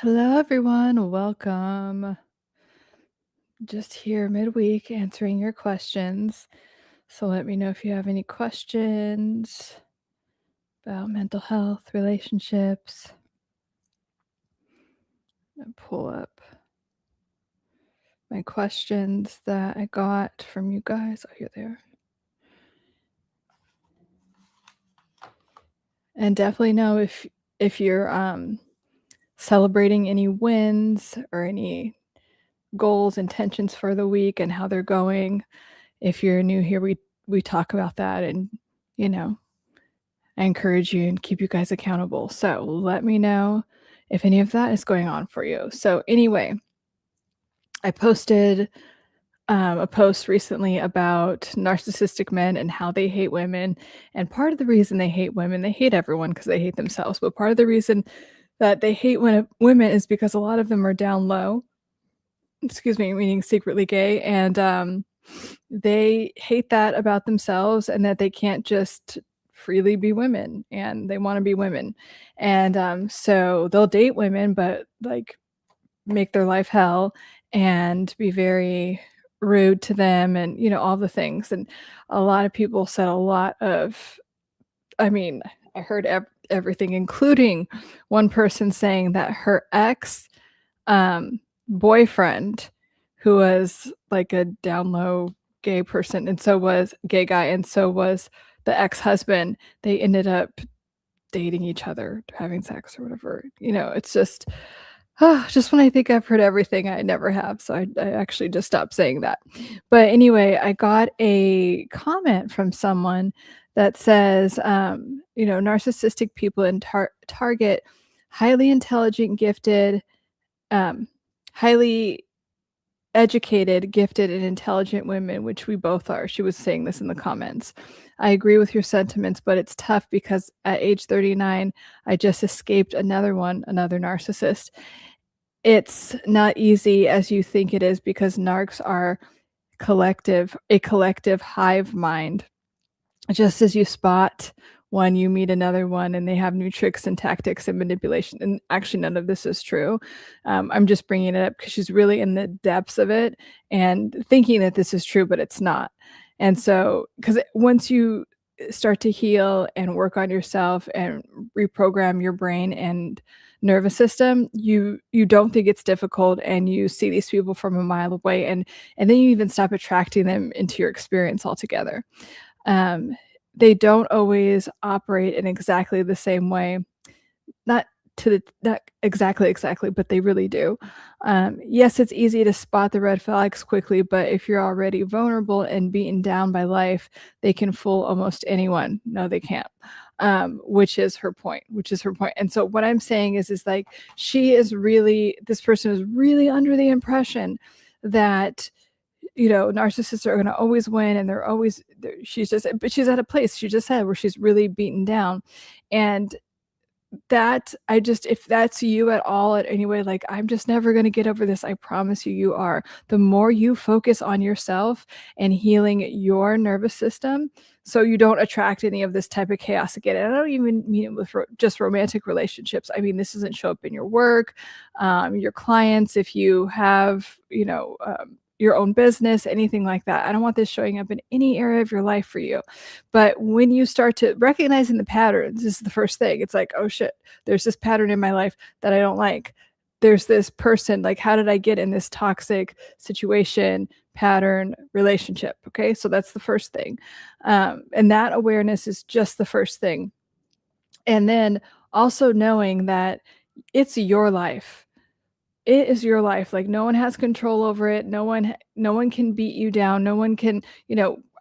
Hello, everyone. Welcome. Just here midweek answering your questions. So let me know if you have any questions about mental health, relationships. I'll pull up my questions that I got from you guys. Oh, you're there. And definitely know if you're celebrating any wins or any goals, intentions for the week and how they're going. If you're new here, we talk about that, and you know, I encourage you and keep you guys accountable. So let me know if any of that is going on for you. So anyway, I posted a post recently about narcissistic men and how they hate women. And part of the reason they hate women, they hate everyone because they hate themselves. But part of the reason that they hate women is because a lot of them are down low, excuse me, meaning secretly gay. And they hate that about themselves and that they can't just freely be women, and they want to be women. And so they'll date women, but like make their life hell and be very rude to them, and all the things. And a lot of people said a lot of, I mean, I heard everything, including one person saying that her ex boyfriend, who was like a down low gay person, and so was gay guy, and so was the ex-husband, they ended up dating each other, having sex or whatever. It's just when I think I've heard everything, I never have. So I actually just stopped saying that. But anyway, I got a comment from someone that says, narcissistic people target highly intelligent, gifted, highly educated, gifted, and intelligent women, which we both are. She was saying this in the comments. I agree with your sentiments, but it's tough because at age 39, I just escaped another narcissist. It's not easy as you think it is because narcs are a collective hive mind. Just as you spot one, you meet another one, and they have new tricks and tactics and manipulation. And actually, none of this is true. I'm just bringing it up because she's really in the depths of it and thinking that this is true, but it's not. And so, because once you start to heal and work on yourself and reprogram your brain and nervous system, you don't think it's difficult, and you see these people from a mile away, and then you even stop attracting them into your experience altogether. They don't always operate in exactly the same way, not exactly, but they really do. Yes, it's easy to spot the red flags quickly, but if you're already vulnerable and beaten down by life, they can fool almost anyone. No, they can't. Which is her point. And so what I'm saying is like, this person is really under the impression that narcissists are going to always win, and she's at a place, she just said, where she's really beaten down. And if that's you at all, at any way, like, I'm just never going to get over this, I promise you are. The more you focus on yourself and healing your nervous system, so you don't attract any of this type of chaos again. And I don't even mean it with just romantic relationships. I mean, this doesn't show up in your work, your clients, if you have, your own business, anything like that. I don't want this showing up in any area of your life for you. But when you start to recognizing the patterns, this is the first thing. It's like, oh shit, there's this pattern in my life that I don't like. There's this person, like, how did I get in this toxic situation, pattern, relationship? Okay, so that's the first thing. And that awareness is just the first thing. And then also knowing that it's your life. It is your life. Like, no one has control over it. No one can beat you down. No one can,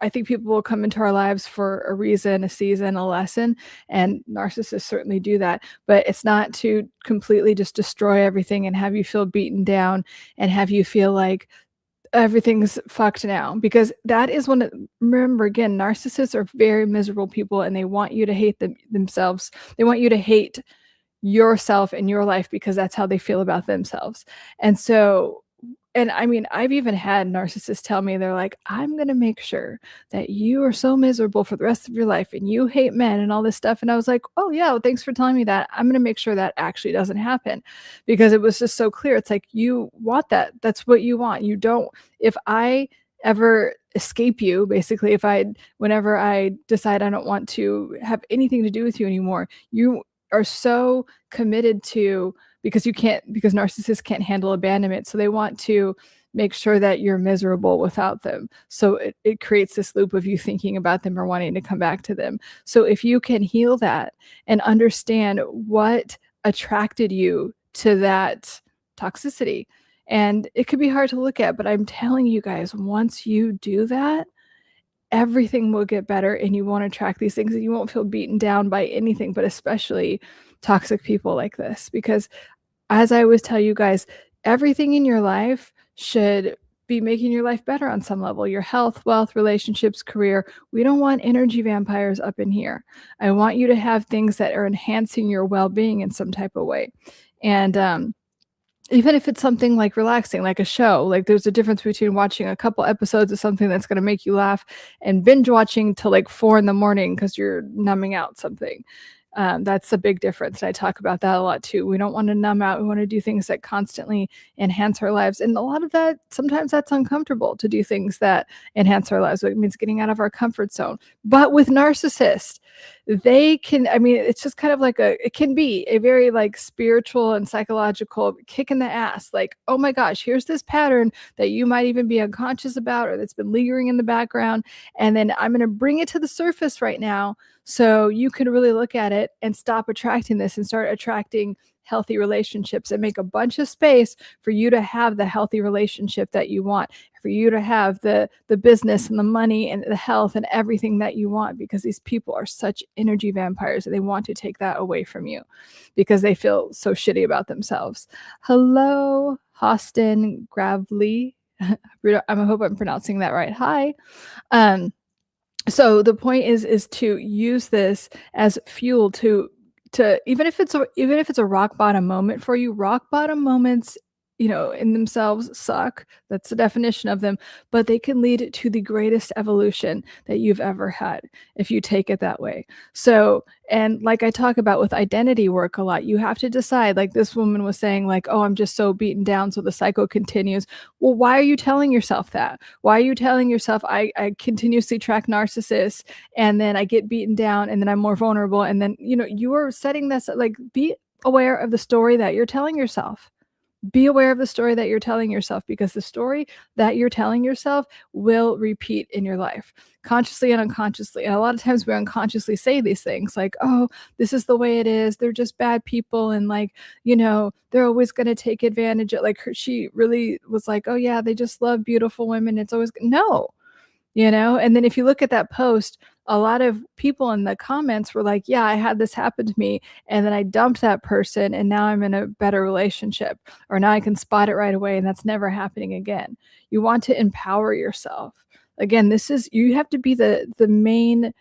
I think people will come into our lives for a reason, a season, a lesson, and narcissists certainly do that. But it's not to completely just destroy everything and have you feel beaten down and have you feel like everything's fucked now, because that is remember, again, narcissists are very miserable people, and they want you to hate themselves. They want you to hate yourself and your life because that's how they feel about themselves. And so and I mean, I've even had narcissists tell me, they're like, I'm going to make sure that you are so miserable for the rest of your life and you hate men and all this stuff. And I was like, oh, yeah, well, thanks for telling me that. I'm going to make sure that actually doesn't happen, because it was just so clear. It's like, you want that. That's what you want. You don't, if I ever escape you, basically, whenever I decide I don't want to have anything to do with you anymore, you are so committed to, because narcissists can't handle abandonment. So they want to make sure that you're miserable without them. So it creates this loop of you thinking about them or wanting to come back to them. So if you can heal that and understand what attracted you to that toxicity, and it could be hard to look at, but I'm telling you guys, once you do that, everything will get better and you won't attract these things and you won't feel beaten down by anything, but especially toxic people like this. Because as I always tell you guys, everything in your life should be making your life better on some level. Your health, wealth, relationships, career. We don't want energy vampires up in here. I want you to have things that are enhancing your well-being in some type of way. And even if it's something like relaxing, like a show, like there's a difference between watching a couple episodes of something that's going to make you laugh and binge watching till like 4 a.m. because you're numbing out something. That's a big difference. And I talk about that a lot too. We don't want to numb out. We want to do things that constantly enhance our lives. And a lot of that, sometimes that's uncomfortable to do things that enhance our lives. It means getting out of our comfort zone. But with narcissists, they can, I mean, it's just kind of like it can be a very like spiritual and psychological kick in the ass. Like, oh my gosh, here's this pattern that you might even be unconscious about or that's been lingering in the background. And then I'm going to bring it to the surface right now so you can really look at it and stop attracting this and start attracting healthy relationships and make a bunch of space for you to have the healthy relationship that you want, for you to have the business and the money and the health and everything that you want, because these people are such energy vampires and they want to take that away from you because they feel so shitty about themselves. Hello, Hostin Gravely. I hope I'm pronouncing that right. Hi. So the point is to use this as fuel to even if it's a rock bottom moment for you. Rock bottom moments, in themselves suck. That's the definition of them, but they can lead to the greatest evolution that you've ever had if you take it that way. So, and like I talk about with identity work a lot, you have to decide, like this woman was saying, like, oh, I'm just so beaten down, so the cycle continues. Well, why are you telling yourself that? Why are you telling yourself, I continuously track narcissists and then I get beaten down and then I'm more vulnerable? And then, you are setting this, like, be aware of the story that you're telling yourself. Be aware of the story that you're telling yourself, because the story that you're telling yourself will repeat in your life, consciously and unconsciously. And a lot of times we unconsciously say these things like, oh, this is the way it is. They're just bad people. And like, they're always going to take advantage of, like, she really was like, oh yeah, they just love beautiful women. It's always, no. And then if you look at that post, a lot of people in the comments were like, yeah, I had this happen to me and then I dumped that person and now I'm in a better relationship, or now I can spot it right away and that's never happening again. You want to empower yourself. Again, you have to be the main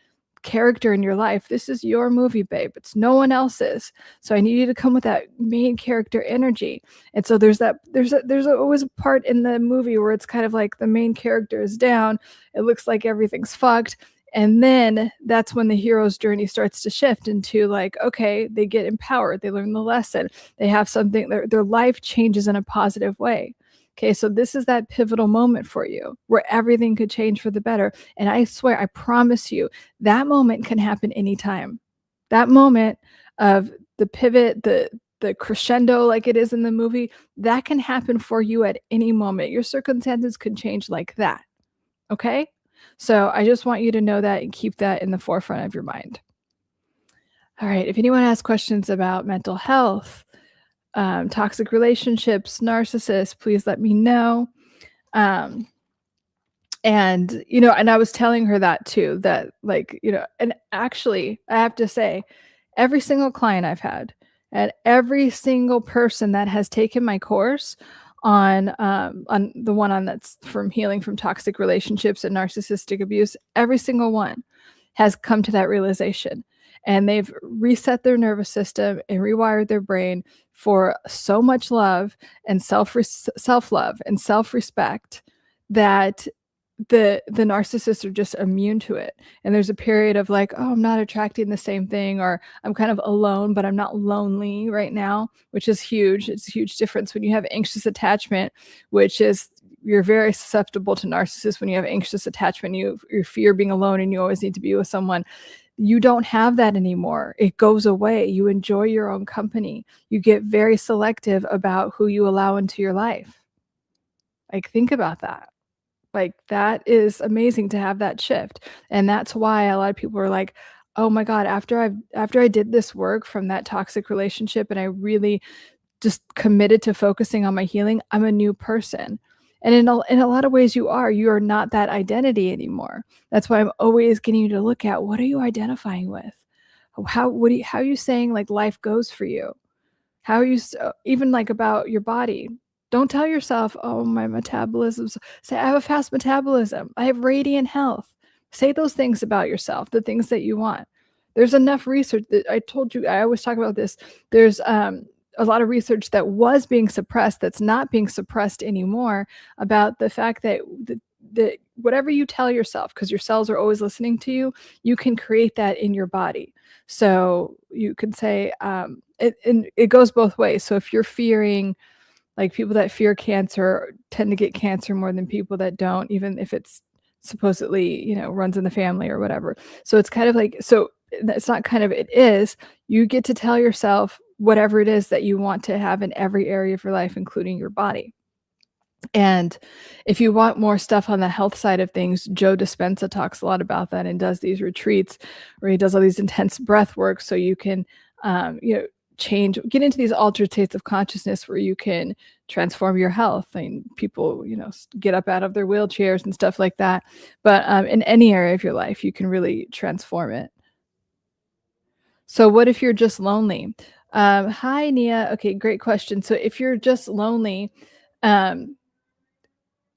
character in your life. This is your movie, babe. It's no one else's. So I need you to come with that main character energy. And so there's always a part in the movie where it's kind of like the main character is down. It looks like everything's fucked. And then that's when the hero's journey starts to shift into like, okay, they get empowered. They learn the lesson. They have something, their life changes in a positive way. Okay, so this is that pivotal moment for you where everything could change for the better. And I swear, I promise you, that moment can happen anytime. That moment of the pivot, the crescendo like it is in the movie, that can happen for you at any moment. Your circumstances can change like that. Okay? So I just want you to know that and keep that in the forefront of your mind. All right, if anyone has questions about mental health, toxic relationships, narcissists, please let me know. And I was telling her that too, that like, and actually I have to say, every single client I've had and every single person that has taken my course on the one on that's from healing from toxic relationships and narcissistic abuse, every single one has come to that realization. And they've reset their nervous system and rewired their brain for so much love and self-love and self-respect that the narcissists are just immune to it. And there's a period of like, oh, I'm not attracting the same thing, or I'm kind of alone, but I'm not lonely right now, which is huge. It's a huge difference when you have anxious attachment, which is you're very susceptible to narcissists. When you have anxious attachment, you fear being alone and you always need to be with someone. You don't have that anymore. It goes away. You enjoy your own company. You get very selective about who you allow into your life. Like, think about that. Like, that is amazing to have that shift. And that's why a lot of people are like, oh my God, after I did this work from that toxic relationship and I really just committed to focusing on my healing, I'm a new person. And in a lot of ways you are not that identity anymore. That's why I'm always getting you to look at, what are you identifying with? How are you saying like life goes for you? How are you even like about your body? Don't tell yourself, oh, my metabolism's, say, I have a fast metabolism. I have radiant health. Say those things about yourself, the things that you want. There's enough research that I told you, I always talk about this. There's a lot of research that was being suppressed, that's not being suppressed anymore, about the fact that whatever you tell yourself, because your cells are always listening to you, you can create that in your body. So you can say, and it goes both ways. So if you're fearing, like people that fear cancer tend to get cancer more than people that don't, even if it's supposedly, runs in the family or whatever. So it's kind of like, so it's not kind of, it is, you get to tell yourself whatever it is that you want to have in every area of your life, including your body. And if you want more stuff on the health side of things, Joe Dispenza talks a lot about that and does these retreats where he does all these intense breath work so you can, get into these altered states of consciousness where you can transform your health. And people, get up out of their wheelchairs and stuff like that. But in any area of your life, you can really transform it. So what if you're just lonely? Hi, Nia. Okay, great question. So if you're just lonely,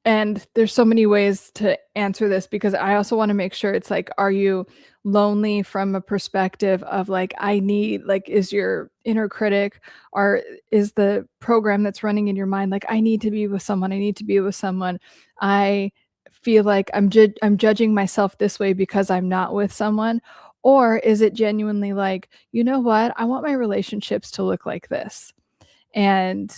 and there's so many ways to answer this, because I also want to make sure it's like, are you lonely from a perspective of like, is your inner critic, or is the program that's running in your mind like, I need to be with someone, I need to be with someone, I feel like I'm judging myself this way because I'm not with someone? Or is it genuinely like, you know what, I want my relationships to look like this, and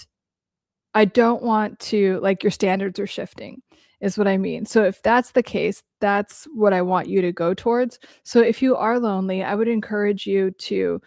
I don't want to, like, your standards are shifting, is what I mean. So if that's the case, that's what I want you to go towards. So if you are lonely, I would encourage you to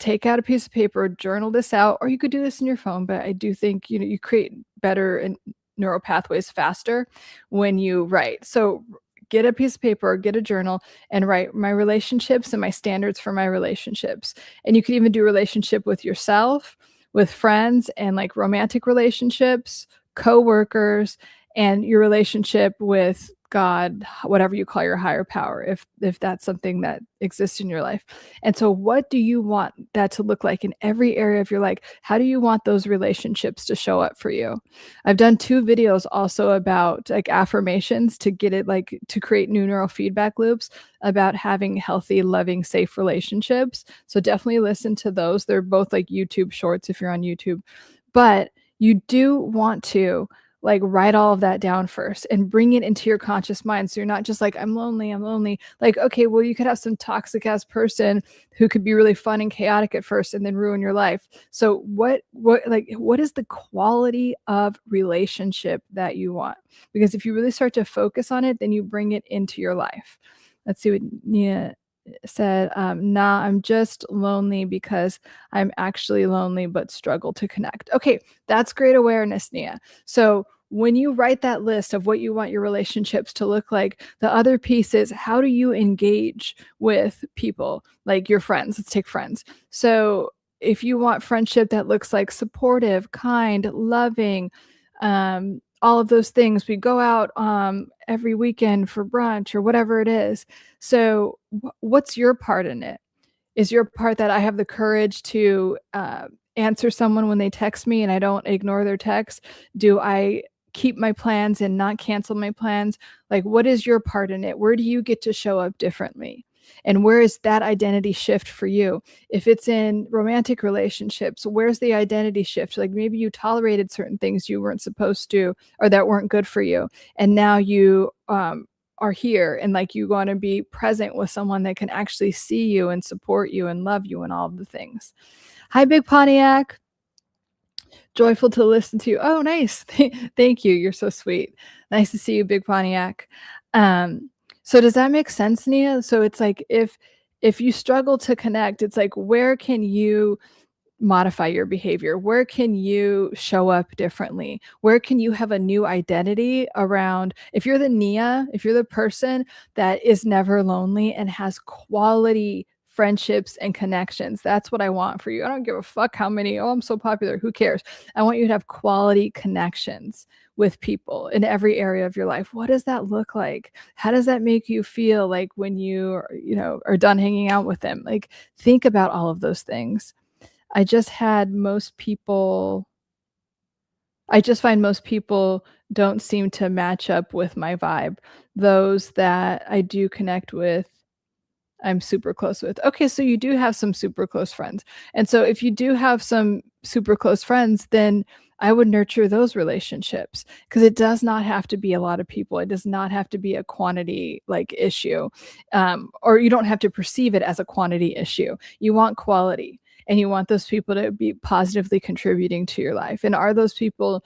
take out a piece of paper, journal this out, or you could do this in your phone, but I do think, you create better and neural pathways faster when you write. So get a piece of paper, get a journal, and write my relationships and my standards for my relationships. And you can even do relationship with yourself, with friends, and like romantic relationships, co-workers, and your relationship with God, whatever you call your higher power, if that's something that exists in your life. And so what do you want that to look like in every area of your life? How do you want those relationships to show up for you? I've done 2 videos also about like affirmations to get it, like, to create new neural feedback loops about having healthy, loving, safe relationships. So definitely listen to those. They're both like YouTube shorts if you're on YouTube. But you do want to like write all of that down first and bring it into your conscious mind. So you're not just like, I'm lonely. Like, okay, well, you could have some toxic ass person who could be really fun and chaotic at first and then ruin your life. So what is the quality of relationship that you want? Because if you really start to focus on it, then you bring it into your life. Let's see what Nia said. Nah, I'm just lonely because I'm actually lonely but struggle to connect. Okay, that's great awareness, Nia. So when you write that list of what you want your relationships to look like, the other piece is, how do you engage with people, like your friends? Let's take friends. So if you want friendship that looks like supportive, kind, loving, all of those things, we go out every weekend for brunch or whatever it is. So what's your part in it? Is your part that I have the courage to answer someone when they text me and I don't ignore their text? Do I keep my plans and not cancel my plans? Like, what is your part in it? Where do you get to show up differently? And where is that identity shift for you? If it's in romantic relationships, where's the identity shift? Like maybe you tolerated certain things you weren't supposed to, or that weren't good for you. And now you are here and like you want to be present with someone that can actually see you and support you and love you and all of the things. Hi, Big Pontiac. Joyful to listen to you. Oh, nice. Thank you. You're so sweet. Nice to see you, Big Pontiac. So does that make sense, Nia? So it's like if you struggle to connect, it's like where can you modify your behavior? Where can you show up differently? Where can you have a new identity around? If you're the Nia, if you're the person that is never lonely and has quality friendships and connections, that's what I want for you. I don't give a fuck how many, oh, I'm so popular. Who cares? I want you to have quality connections with people in every area of your life. What does that look like? How does that make you feel like when you, are done hanging out with them? Like think about all of those things. I just find most people don't seem to match up with my vibe. Those that I do connect with, I'm super close with. Okay, so you do have some super close friends. And so if you do have some super close friends, then I would nurture those relationships because it does not have to be a lot of people. It does not have to be a quantity like issue, or you don't have to perceive it as a quantity issue. You want quality and you want those people to be positively contributing to your life. And are those people,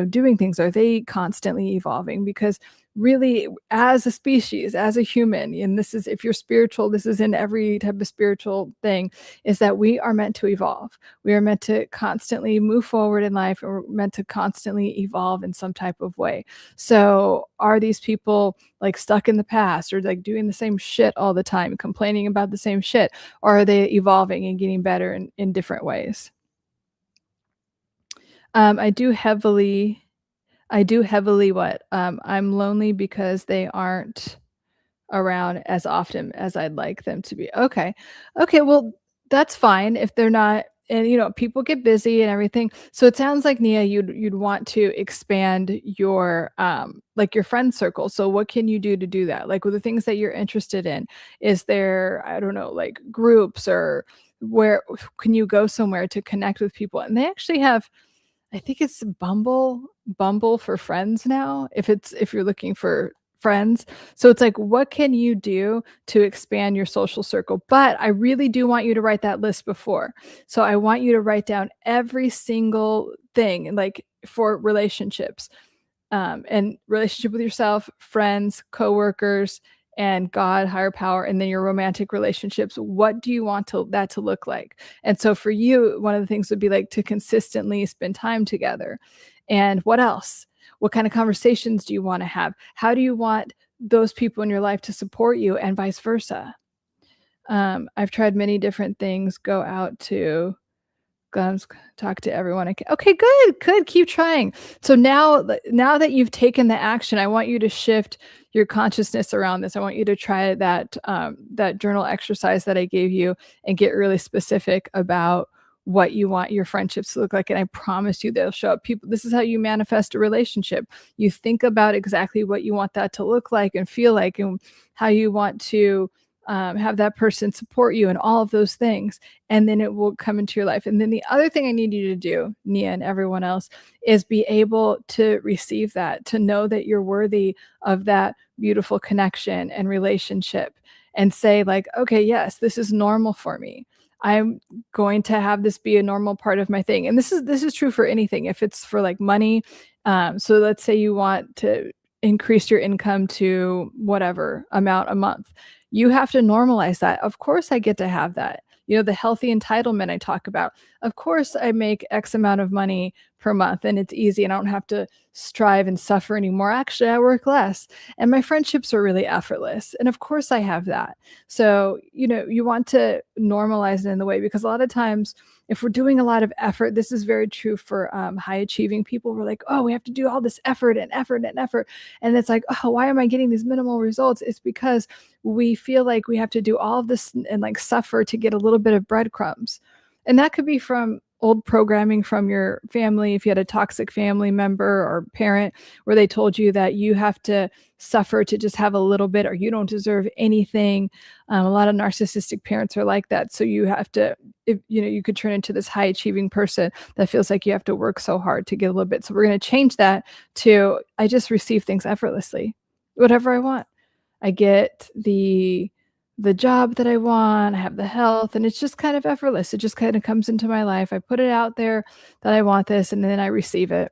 doing things? Are they constantly evolving? Because really, as a species, as a human, and this is, if you're spiritual, this is in every type of spiritual thing, is that we are meant to evolve. We are meant to constantly move forward in life, or meant to constantly evolve in some type of way. So are these people like stuck in the past or like doing the same shit all the time, complaining about the same shit? Or are they evolving and getting better in different ways? I do heavily what? I'm lonely because they aren't around as often as I'd like them to be. Okay. Okay, well, that's fine if they're not, and people get busy and everything. So it sounds like, Nia, you'd want to expand your like your friend circle. So what can you do to do that? Like with the things that you're interested in, is there, I don't know, like groups, or where can you go somewhere to connect with people? And they actually have, I think it's Bumble for friends now, if you're looking for friends. So it's like, what can you do to expand your social circle? But I really do want you to write that list before. So I want you to write down every single thing, like for relationships, and relationship with yourself, friends, coworkers, and God, higher power, and then your romantic relationships. What do you want that to look like? And so for you, one of the things would be like to consistently spend time together. And what else? What kind of conversations do you want to have? How do you want those people in your life to support you, and vice versa? I've tried many different things. Go out to talk to everyone. Okay, good. Keep trying. So now that you've taken the action, I want you to shift your consciousness around this. I want you to try that journal exercise that I gave you and get really specific about what you want your friendships to look like. And I promise you they'll show up. People, this is how you manifest a relationship. You think about exactly what you want that to look like and feel like, and how you want to have that person support you and all of those things, and then it will come into your life. And then the other thing I need you to do, Nia, and everyone else, is be able to receive that, to know that you're worthy of that beautiful connection and relationship, and say like, okay, yes, this is normal for me. I'm going to have this be a normal part of my thing. And this is true for anything. If it's for like money, so let's say you want to increase your income to whatever amount a month, you have to normalize that. Of course I get to have that. The healthy entitlement I talk about. Of course I make X amount of money per month and it's easy and I don't have to strive and suffer anymore. Actually, I work less and my friendships are really effortless. And of course I have that. So, you want to normalize it in the way, because a lot of times if we're doing a lot of effort, this is very true for high achieving people. We're like, oh, we have to do all this effort and effort and effort. And it's like, oh, why am I getting these minimal results? It's because we feel like we have to do all of this and like suffer to get a little bit of breadcrumbs. And that could be from old programming from your family, if you had a toxic family member or parent where they told you that you have to suffer to just have a little bit, or you don't deserve anything. A lot of narcissistic parents are like that. So you have to, you could turn into this high achieving person that feels like you have to work so hard to get a little bit. So we're going to change that to, I just receive things effortlessly, whatever I want. I get the job that I want, I have the health, and it's just kind of effortless. It just kind of comes into my life. I put it out there that I want this, and then I receive it.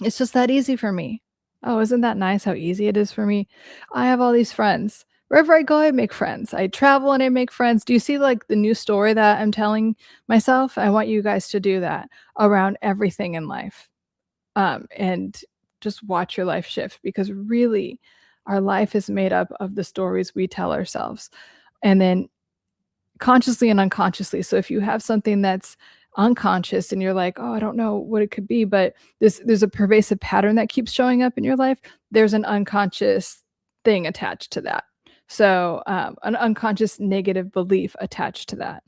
It's just that easy for me. Oh, isn't that nice how easy it is for me? I have all these friends. Wherever I go, I make friends. I travel and I make friends. Do you see like the new story that I'm telling myself? I want you guys to do that around everything in life. And just watch your life shift, because really our life is made up of the stories we tell ourselves, and then consciously and unconsciously. So if you have something that's unconscious and you're like, oh, I don't know what it could be, but there's a pervasive pattern that keeps showing up in your life, there's an unconscious thing attached to that. So an unconscious negative belief attached to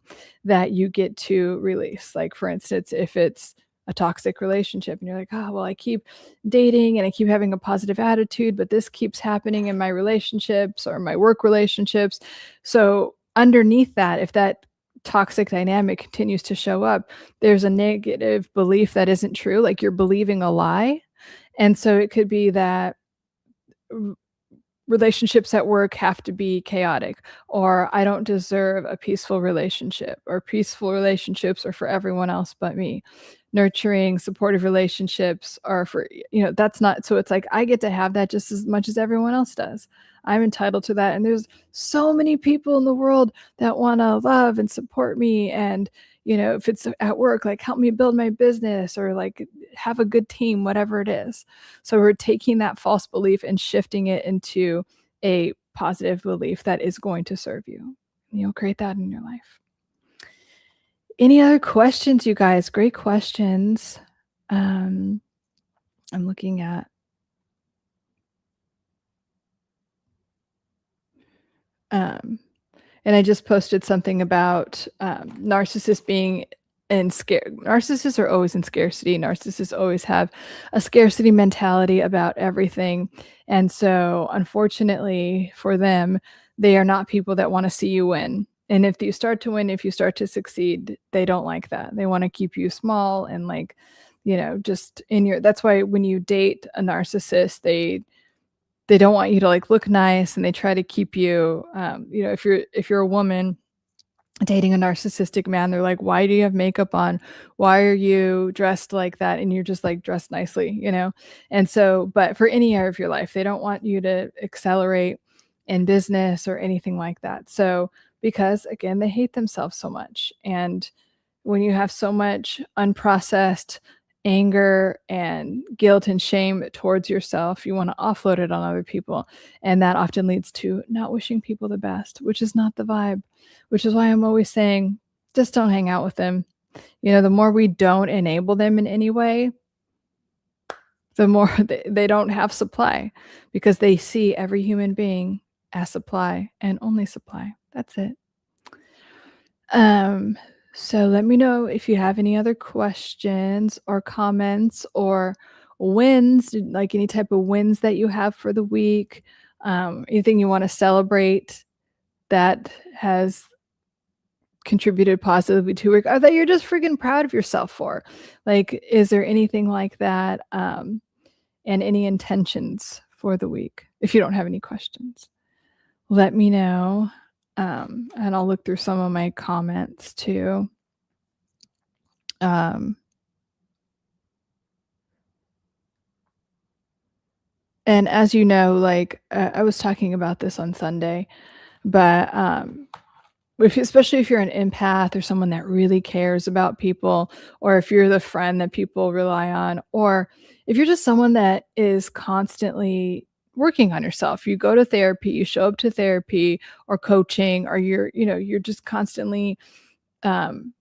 that you get to release. Like, for instance, if it's a toxic relationship and you're like, oh, well, I keep dating and I keep having a positive attitude, but this keeps happening in my relationships or my work relationships. So underneath that, if that toxic dynamic continues to show up, there's a negative belief that isn't true, like you're believing a lie. And so it could be that relationships at work have to be chaotic, or I don't deserve a peaceful relationship, or peaceful relationships are for everyone else but me. Nurturing, supportive relationships are for, that's not, so it's like I get to have that just as much as everyone else does. I'm entitled to that. And there's so many people in the world that want to love and support me. And, if it's at work, like help me build my business, or like have a good team, whatever it is. So we're taking that false belief and shifting it into a positive belief that is going to serve you. You'll create that in your life. Any other questions, you guys? Great questions. I'm looking at and I just posted something about narcissists being narcissists are always in scarcity. Narcissists always have a scarcity mentality about everything. And so unfortunately for them, they are not people that want to see you win. And if you start to win, if you start to succeed, they don't like that. They want to keep you small and like, just that's why when you date a narcissist, they don't want you to like look nice, and they try to keep you, if you're a woman dating a narcissistic man, they're like, why do you have makeup on? Why are you dressed like that? And you're just like dressed nicely, And so, but for any area of your life, they don't want you to accelerate in business or anything like that. So, because again, they hate themselves so much. And when you have so much unprocessed anger and guilt and shame towards yourself, you want to offload it on other people. And that often leads to not wishing people the best, which is not the vibe, which is why I'm always saying, just don't hang out with them. The more we don't enable them in any way, the more they don't have supply, because they see every human being as supply and only supply. That's it. So let me know if you have any other questions or comments or wins, like any type of wins that you have for the week, anything you want to celebrate that has contributed positively to work, or that you're just freaking proud of yourself for. Like, is there anything like that? And any intentions for the week? If you don't have any questions, let me know. And I'll look through some of my comments too. And as you know, like I was talking about this on Sunday, but especially if you're an empath or someone that really cares about people, or if you're the friend that people rely on, or if you're just someone that is constantly working on yourself, you go to therapy, you show up to therapy or coaching, or you're just constantly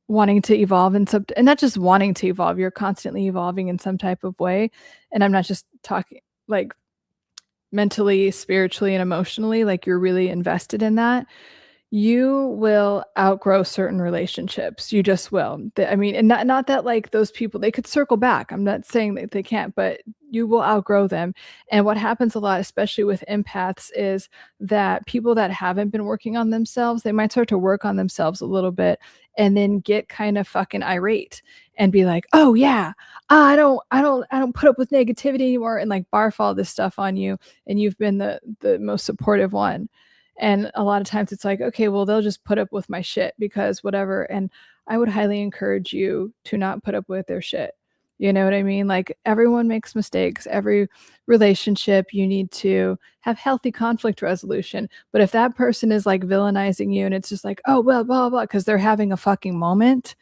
wanting to evolve and not just wanting to evolve, you're constantly evolving in some type of way. And I'm not just talking like mentally, spiritually, and emotionally, like you're really invested in that. you will outgrow certain relationships. You just will. I mean, and not that like those people, they could circle back. I'm not saying that they can't, but you will outgrow them. And what happens a lot, especially with empaths, is that people that haven't been working on themselves, they might start to work on themselves a little bit and then get kind of fucking irate and be like, oh yeah, I don't put up with negativity anymore, and like barf all this stuff on you, and you've been the most supportive one. And a lot of times it's like, okay, well, they'll just put up with my shit because whatever. And I would highly encourage you to not put up with their shit. You know what I mean? Like everyone makes mistakes. Every relationship, you need to have healthy conflict resolution. But if that person is like villainizing you and it's just like, oh, well, blah, blah, blah, because they're having a fucking moment,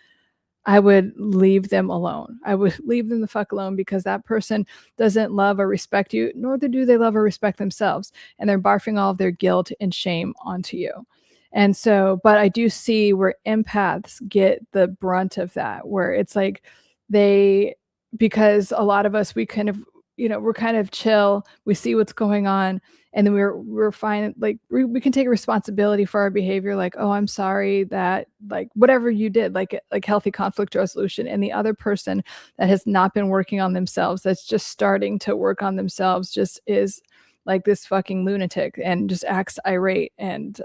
I would leave them alone. I would leave them the fuck alone, because that person doesn't love or respect you, nor do they love or respect themselves. And they're barfing all of their guilt and shame onto you. And so, but I do see where empaths get the brunt of that, where it's like they, because a lot of us, we kind of, we're kind of chill. We see what's going on. And then we're fine. Like we can take responsibility for our behavior. Like, oh, I'm sorry that like whatever you did, like healthy conflict resolution. And the other person that has not been working on themselves, that's just starting to work on themselves, just is like this fucking lunatic and just acts irate. And,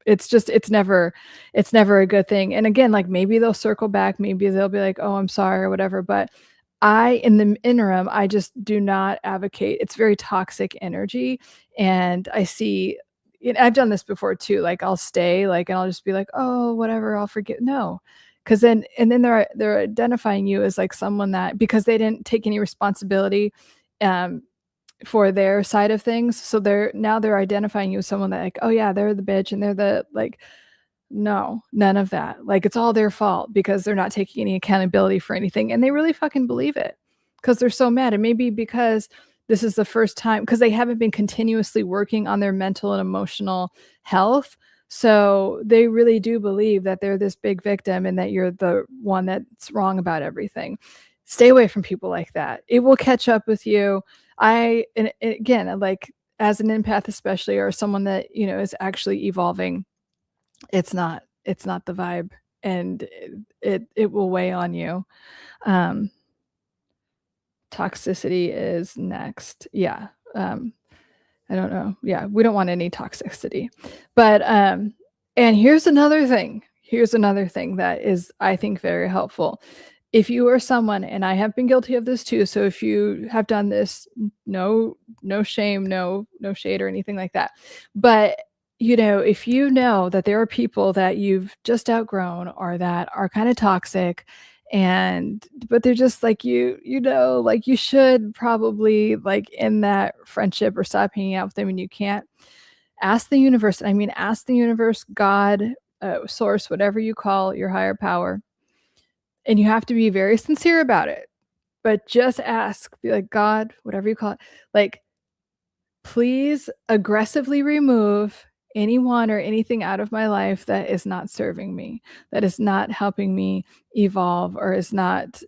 it's never a good thing. And again, like maybe they'll circle back, maybe they'll be like, oh, I'm sorry or whatever. But in the interim, I just do not advocate. It's very toxic energy. And I see, I've done this before too. Like I'll stay like, and I'll just be like, oh, whatever, I'll forget. No. Cause then they're identifying you as like someone that, because they didn't take any responsibility, for their side of things. So they're identifying you as someone that like, oh yeah, they're the bitch and they're the like, no, none of that. Like it's all their fault because they're not taking any accountability for anything. And they really fucking believe it because they're so mad. And maybe because this is the first time, because they haven't been continuously working on their mental and emotional health. So they really do believe that they're this big victim and that you're the one that's wrong about everything. Stay away from people like that. It will catch up with you. And again, like as an empath, especially, or someone that, is actually evolving, it's not the vibe, and it will weigh on you. Toxicity is next. Yeah. I don't know. Yeah, we don't want any toxicity. But and here's another thing that is, I think, very helpful. If you are someone, and I have been guilty of this too, so if you have done this, no shame, no shade or anything like that. But if you know that there are people that you've just outgrown or that are kind of toxic, but they're just like like you should probably like end that friendship or stop hanging out with them, and you can't, ask the universe. I mean, ask the universe, God, source, whatever you call your higher power. And you have to be very sincere about it, but just ask, be like, God, whatever you call it, like, please aggressively remove anyone or anything out of my life that is not serving me, that is not helping me evolve, or is not,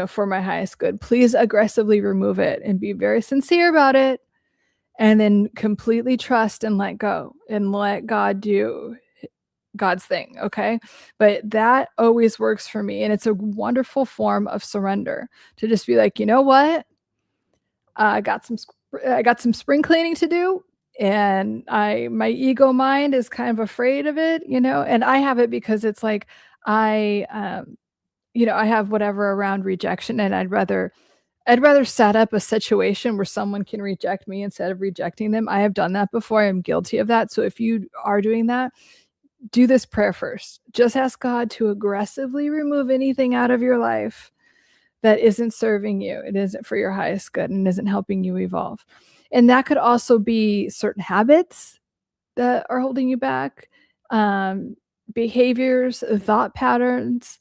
for my highest good. Please aggressively remove it and be very sincere about it. And then completely trust and let go and let God do God's thing. Okay. But that always works for me. And it's a wonderful form of surrender to just be like, you know what? I got some spring cleaning to do, and my ego mind is kind of afraid of it, and I have it because it's like I I have whatever around rejection, and I'd rather set up a situation where someone can reject me instead of rejecting them. I have done that before. I'm guilty of that. So if you are doing that, do this prayer first. Just ask God to aggressively remove anything out of your life that isn't serving you. It isn't for your highest good and isn't helping you evolve. And that could also be certain habits that are holding you back, behaviors, thought patterns,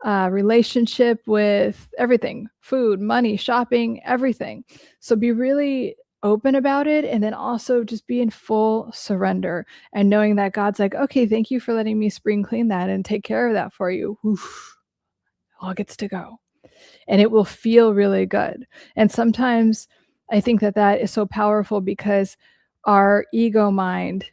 relationship with everything, food, money, shopping, everything. So be really open about it, and then also just be in full surrender and knowing that God's like, okay, thank you for letting me spring clean that and take care of that for you. Oof, all gets to go. And it will feel really good. And sometimes I think that is so powerful because our ego mind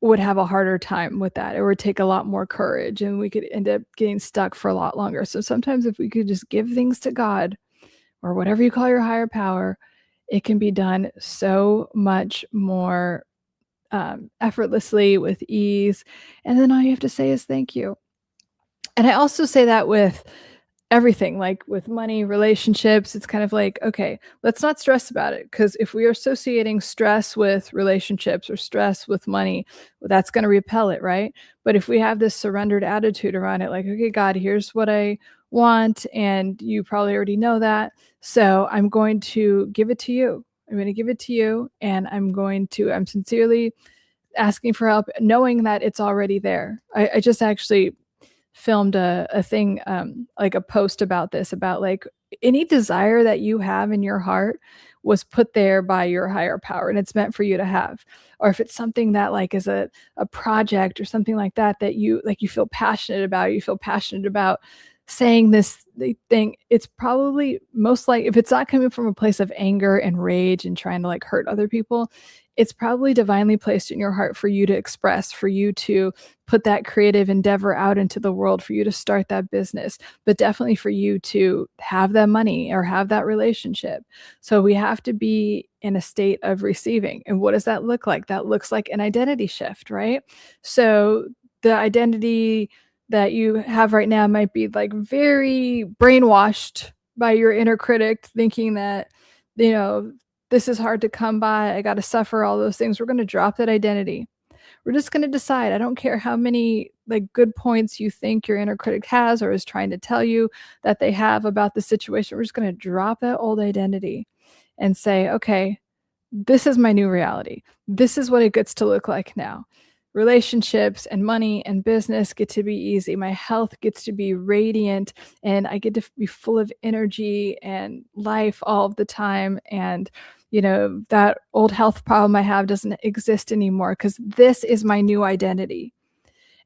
would have a harder time with that. It would take a lot more courage, and we could end up getting stuck for a lot longer. So sometimes if we could just give things to God or whatever you call your higher power, it can be done so much more effortlessly with ease. And then all you have to say is thank you. And I also say that with everything, like with money, relationships. It's kind of like, okay, let's not stress about it. Because if we are associating stress with relationships or stress with money, well, that's going to repel it, right? But if we have this surrendered attitude around it, like, okay, God, here's what I want, and you probably already know that. So I'm going to give it to you. I'm going to give it to you, and I'm sincerely asking for help, knowing that it's already there. I just actually filmed a thing, like a post about this, about like any desire that you have in your heart was put there by your higher power, and it's meant for you to have. Or if it's something that like is a project or something like that, that you like, you feel passionate about saying this thing, it's probably most like, if it's not coming from a place of anger and rage and trying to like hurt other people, it's probably divinely placed in your heart for you to express, for you to put that creative endeavor out into the world, for you to start that business, but definitely for you to have that money or have that relationship. So we have to be in a state of receiving. And what does that look like? That looks like an identity shift, right? So the identity that you have right now might be like very brainwashed by your inner critic, thinking that, you know, this is hard to come by. I got to suffer all those things. We're going to drop that identity. We're just going to decide. I don't care how many like good points you think your inner critic has or is trying to tell you that they have about the situation. We're just going to drop that old identity and say, okay, this is my new reality. This is what it gets to look like now. Relationships and money and business get to be easy. My health gets to be radiant, and I get to be full of energy and life all of the time. And, you know, that old health problem I have doesn't exist anymore because this is my new identity.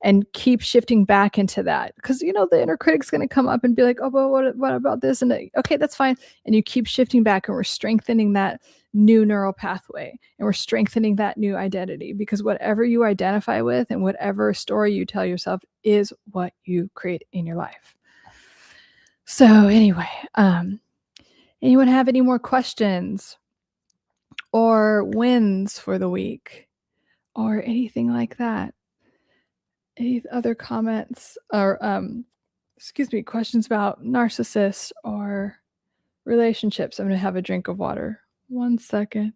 And keep shifting back into that, because you know the inner critic's going to come up and be like, oh, but what about this? And okay, that's fine. And you keep shifting back, and we're strengthening that new neural pathway, and we're strengthening that new identity, because whatever you identify with and whatever story you tell yourself is what you create in your life. So anyway, anyone have any more questions or wins for the week or anything like that? Any other comments or questions about narcissists or relationships? I'm going to have a drink of water. 1 second.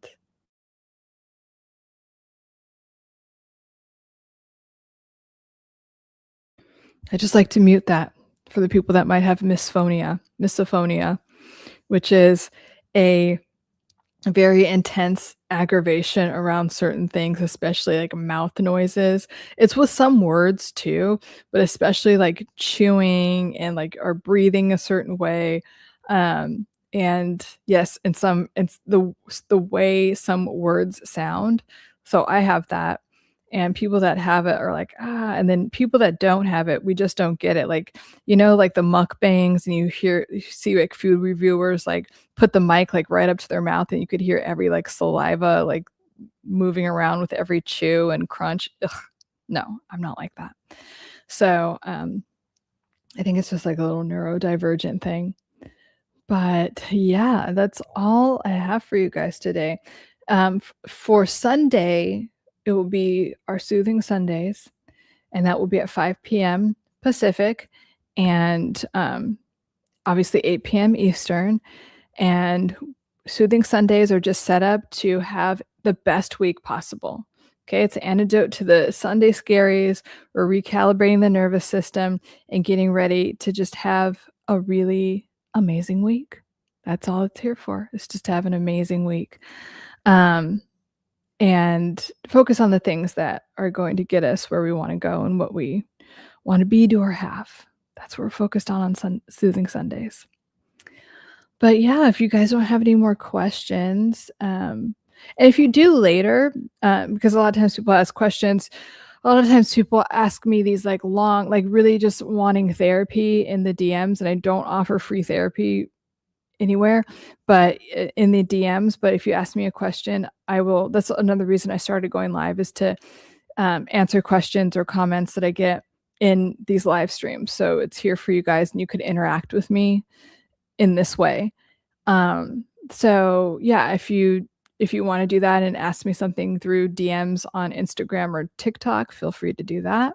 I just like to mute that for the people that might have misophonia, which is a very intense aggravation around certain things, especially like mouth noises. It's with some words too, but especially like chewing and like or breathing a certain way. And yes, and some it's the way some words sound. So I have that. And people that have it are like, ah, and then people that don't have it, we just don't get it. Like, you know, like the mukbangs, and you see like food reviewers like put the mic like right up to their mouth, and you could hear every like saliva like moving around with every chew and crunch. Ugh, no, I'm not like that. So I think it's just like a little neurodivergent thing. But yeah, that's all I have for you guys today. For Sunday, it will be our Soothing Sundays, and that will be at 5 p.m. Pacific, and obviously 8 p.m. Eastern. And Soothing Sundays are just set up to have the best week possible. Okay, it's an antidote to the Sunday scaries. We're recalibrating the nervous system and getting ready to just have a really amazing week. That's all it's here for. It's just to have an amazing week. And focus on the things that are going to get us where we want to go and what we want to be, do, or have. That's what we're focused on Soothing Sundays. But yeah, if you guys don't have any more questions, and if you do later, because a lot of times people ask questions, a lot of times people ask me these like long, like really just wanting therapy in the DMs, and I don't offer free therapy anywhere, but in the DMs. But if you ask me a question, I will. That's another reason I started going live, is to answer questions or comments that I get in these live streams. So it's here for you guys, and you could interact with me in this way. So yeah, if you want to do that and ask me something through DMs on Instagram or TikTok, feel free to do that.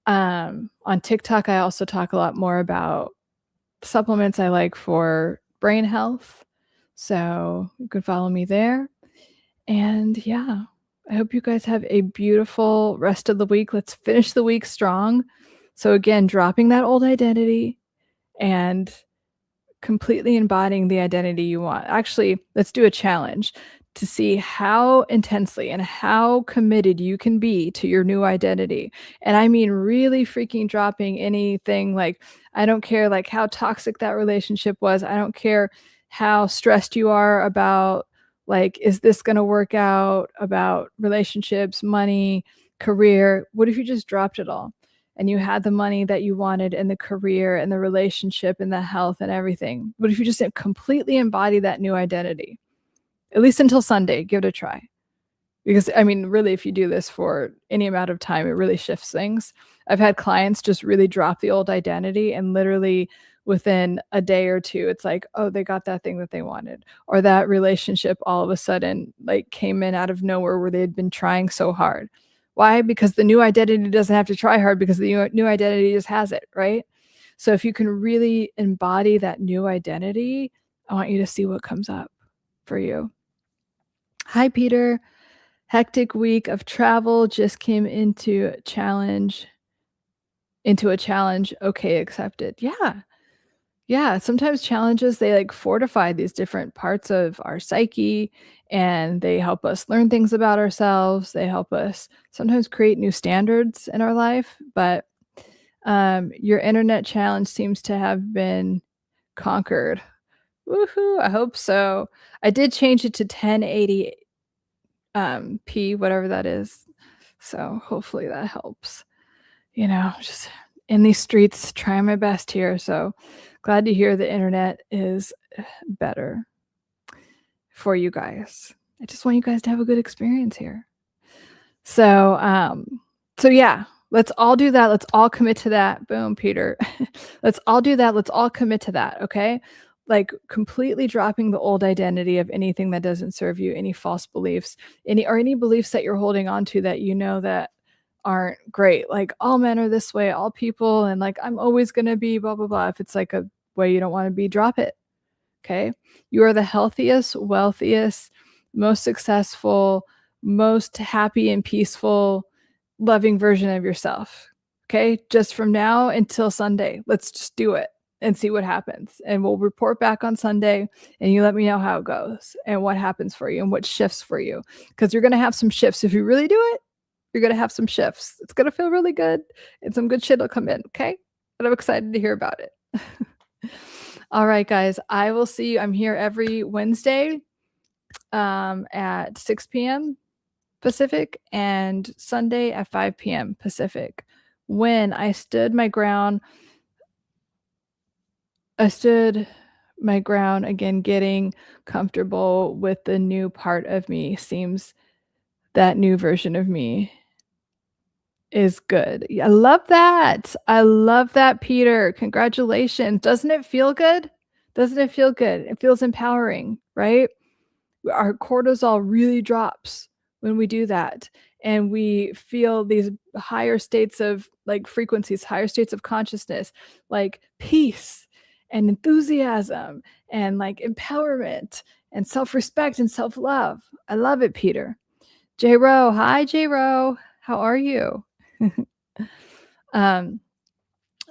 On TikTok, I also talk a lot more about supplements I like for brain health. So you can follow me there. And yeah, I hope you guys have a beautiful rest of the week. Let's finish the week strong. So again, dropping that old identity and completely embodying the identity you want. Actually, let's do a challenge to see how intensely and how committed you can be to your new identity. And I mean really freaking dropping anything like, I don't care like how toxic that relationship was. I don't care how stressed you are about like, is this going to work out, about relationships, money, career. What if you just dropped it all? And you had the money that you wanted and the career and the relationship and the health and everything. But if you just completely embody that new identity, at least until Sunday, give it a try. Because I mean, really, if you do this for any amount of time, it really shifts things. I've had clients just really drop the old identity, and literally within a day or two, it's like, oh, they got that thing that they wanted, or that relationship all of a sudden like came in out of nowhere where they had been trying so hard. Why? Because the new identity doesn't have to try hard, because the new identity just has it, right? So if you can really embody that new identity, I want you to see what comes up for you. Hi, Peter. Hectic week of travel, just came into a challenge. Okay, accepted. Yeah, sometimes challenges, they like fortify these different parts of our psyche, and they help us learn things about ourselves. They help us sometimes create new standards in our life. But your internet challenge seems to have been conquered. Woohoo! I hope so. I did change it to 1080 p, whatever that is. So hopefully that helps. You know, just in these streets, trying my best here. So glad to hear the internet is better for you guys. I just want you guys to have a good experience here. So yeah, let's all do that. Let's all commit to that. Boom, Peter. Let's all do that. Let's all commit to that. Okay. Like completely dropping the old identity of anything that doesn't serve you, any false beliefs, any beliefs that you're holding on to that you know that aren't great. Like all men are this way, all people, and like I'm always gonna be blah blah blah. If it's like a way you don't want to be, drop it. Okay. You are the healthiest, wealthiest, most successful, most happy and peaceful, loving version of yourself. Okay. Just from now until Sunday, let's just do it and see what happens. And we'll report back on Sunday, and you let me know how it goes and what happens for you and what shifts for you. Because you're going to have some shifts. If you really do it, you're going to have some shifts. It's going to feel really good, and some good shit will come in. Okay. But I'm excited to hear about it. All right, guys, I will see you. I'm here every Wednesday at 6 p.m. Pacific and Sunday at 5 p.m. Pacific. When I stood my ground again, getting comfortable with the new part of me. Seems that new version of me is good. I love that. I love that, Peter. Congratulations. Doesn't it feel good? Doesn't it feel good? It feels empowering, right? Our cortisol really drops when we do that. And we feel these higher states of like frequencies, higher states of consciousness, like peace and enthusiasm and like empowerment and self-respect and self-love. I love it, Peter. J Ro, hi J Ro. How are you?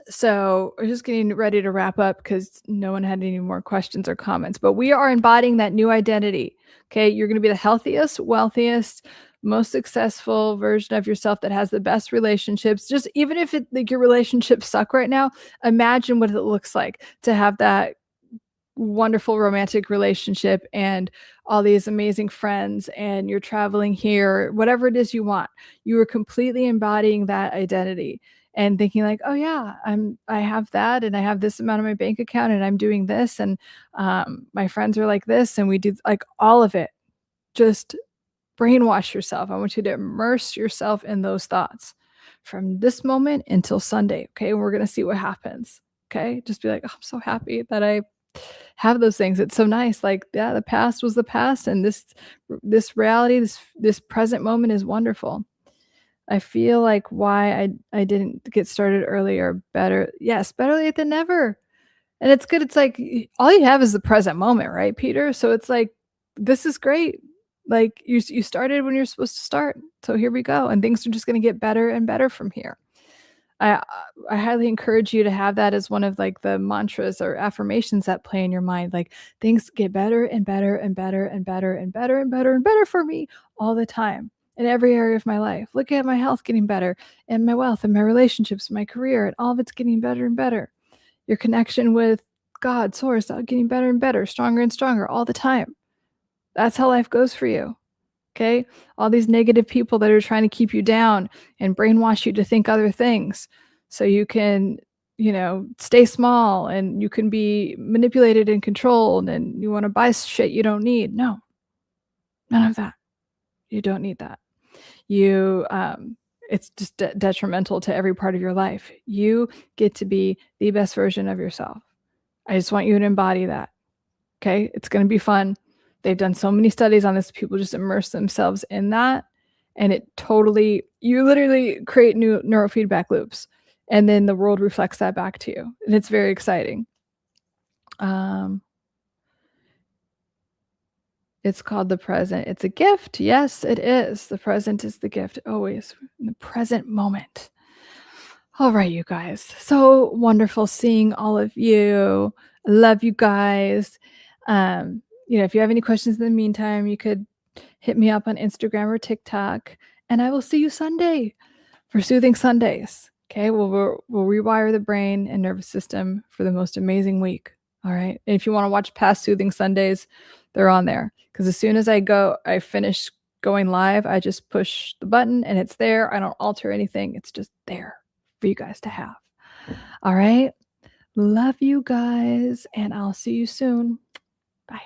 So we're just getting ready to wrap up because no one had any more questions or comments, but we are embodying that new identity. Okay. You're going to be the healthiest, wealthiest, most successful version of yourself that has the best relationships. Just even if like your relationships suck right now, imagine what it looks like to have that wonderful romantic relationship and all these amazing friends, and you're traveling here, whatever it is you want. You are completely embodying that identity and thinking like, oh yeah, I have that, and I have this amount of my bank account, and I'm doing this, and my friends are like this, and we do like all of it. Just brainwash yourself. I want you to immerse yourself in those thoughts from this moment until Sunday. Okay. We're going to see what happens. Okay. Just be like, oh, I'm so happy that I have those things. It's so nice. Like, yeah, the past was the past, and this reality, this present moment is wonderful. I feel like why I didn't get started earlier, better. Yes, better late than never. And it's good. It's like all you have is the present moment, right, Peter? So it's like, this is great. Like you started when you're supposed to start. So here we go. And things are just going to get better and better from here. I I highly encourage you to have that as one of like the mantras or affirmations that play in your mind. Like, things get better and better and better and better and better and better and better for me all the time in every area of my life. Look at my health getting better, and my wealth, and my relationships, my career, and all of it's getting better and better. Your connection with God, source, getting better and better, stronger and stronger all the time. That's how life goes for you. Okay. All these negative people that are trying to keep you down and brainwash you to think other things so you can, stay small, and you can be manipulated and controlled, and you want to buy shit you don't need. No, none of that. You don't need that. It's just detrimental to every part of your life. You get to be the best version of yourself. I just want you to embody that. Okay. It's going to be fun. They've done so many studies on this. People just immerse themselves in that. And you literally create new neurofeedback loops. And then the world reflects that back to you. And it's very exciting. It's called the present. It's a gift. Yes, it is. The present is the gift, always in the present moment. All right, you guys. So wonderful seeing all of you. Love you guys. If you have any questions in the meantime, you could hit me up on Instagram or TikTok, and I will see you Sunday for Soothing Sundays. Okay, we'll rewire the brain and nervous system for the most amazing week. All right. And if you want to watch past Soothing Sundays, they're on there. Because as soon as I finish going live, I just push the button and it's there. I don't alter anything. It's just there for you guys to have. All right. Love you guys, and I'll see you soon. Bye.